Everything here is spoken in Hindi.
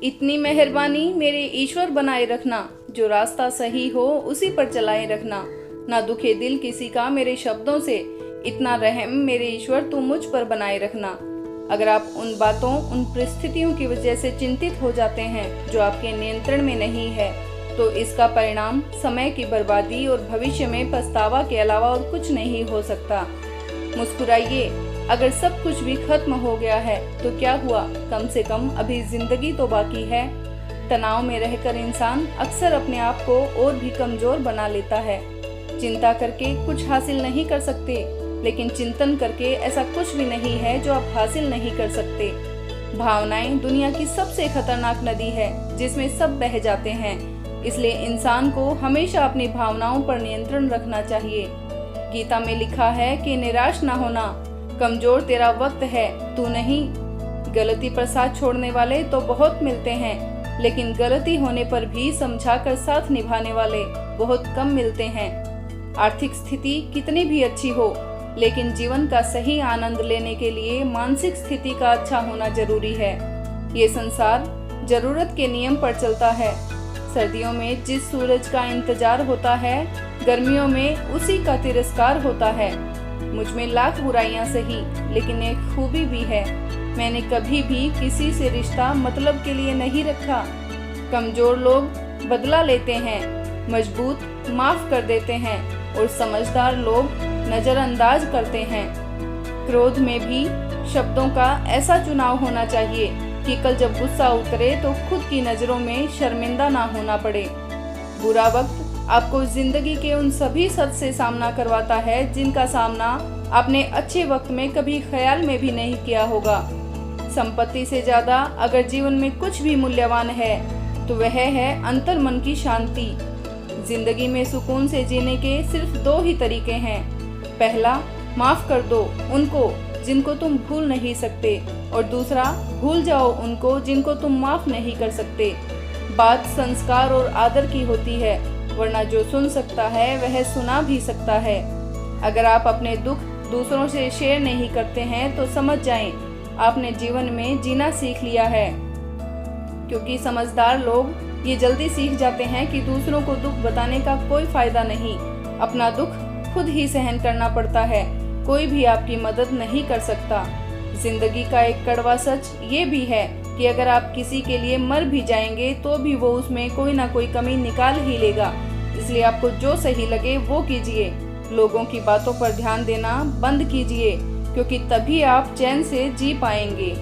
इतनी मेहरबानी मेरे ईश्वर बनाए रखना, जो रास्ता सही हो उसी पर चलाए रखना। ना दुखे दिल किसी का मेरे शब्दों से, इतना रहम मेरे ईश्वर तू मुझ पर बनाए रखना। अगर आप उन बातों, उन परिस्थितियों की वजह से चिंतित हो जाते हैं जो आपके नियंत्रण में नहीं है, तो इसका परिणाम समय की बर्बादी और भविष्य में पछतावा के अलावा और कुछ नहीं हो सकता। मुस्कुराइए, अगर सब कुछ भी खत्म हो गया है तो क्या हुआ, कम से कम अभी जिंदगी तो बाकी है। तनाव में रहकर इंसान अक्सर अपने आप को और भी कमजोर बना लेता है। चिंता करके कुछ हासिल नहीं कर सकते, लेकिन चिंतन करके ऐसा कुछ भी नहीं है जो आप हासिल नहीं कर सकते। भावनाएं दुनिया की सबसे खतरनाक नदी है जिसमें सब बह जाते हैं, इसलिए इंसान को हमेशा अपनी भावनाओं पर नियंत्रण रखना चाहिए। गीता में लिखा है कि निराश ना होना, कमजोर तेरा वक्त है, तू नहीं। गलती पर साथ छोड़ने वाले तो बहुत मिलते हैं, लेकिन गलती होने पर भी समझाकर साथ निभाने वाले बहुत कम मिलते हैं। आर्थिक स्थिति कितनी भी अच्छी हो, लेकिन जीवन का सही आनंद लेने के लिए मानसिक स्थिति का अच्छा होना जरूरी है। ये संसार जरूरत के नियम पर चलता है। सर्दियों में जिस सूरज का इंतजार होता है, गर्मियों में उसी का तिरस्कार होता है। मुझ में लाख बुराइयां सही, लेकिन एक खूबी भी है, मैंने कभी भी किसी से रिश्ता मतलब के लिए नहीं रखा। कमजोर लोग बदला लेते हैं, मजबूत माफ कर देते हैं और समझदार लोग नजरअंदाज करते हैं। क्रोध में भी शब्दों का ऐसा चुनाव होना चाहिए कि कल जब गुस्सा उतरे तो खुद की नजरों में शर्मिंदा ना होना पड़े। बुरा वक्त आपको जिंदगी के उन सभी सच से सामना करवाता है जिनका सामना आपने अच्छे वक्त में कभी ख्याल में भी नहीं किया होगा। संपत्ति से ज्यादा अगर जीवन में कुछ भी मूल्यवान है तो वह है अंतर मन की शांति। जिंदगी में सुकून से जीने के सिर्फ दो ही तरीके हैं। पहला, माफ कर दो उनको जिनको तुम भूल नहीं सकते, और दूसरा, भूल जाओ उनको जिनको तुम माफ नहीं कर सकते। बात संस्कार और आदर की होती है, वरना जो सुन सकता है वह सुना भी सकता है। अगर आप अपने दुख दूसरों से शेयर नहीं करते हैं तो समझ जाएं आपने जीवन में जीना सीख लिया है, क्योंकि समझदार लोग ये जल्दी सीख जाते हैं कि दूसरों को दुख बताने का कोई फायदा नहीं। अपना दुख खुद ही सहन करना पड़ता है, कोई भी आपकी मदद नहीं कर सकता। जिंदगी का एक कड़वा सच ये भी है कि अगर आप किसी के लिए मर भी जाएंगे तो भी वो उसमें कोई ना कोई कमी निकाल ही लेगा। इसलिए आपको जो सही लगे वो कीजिए। लोगों की बातों पर ध्यान देना बंद कीजिए, क्योंकि तभी आप चैन से जी पाएंगे।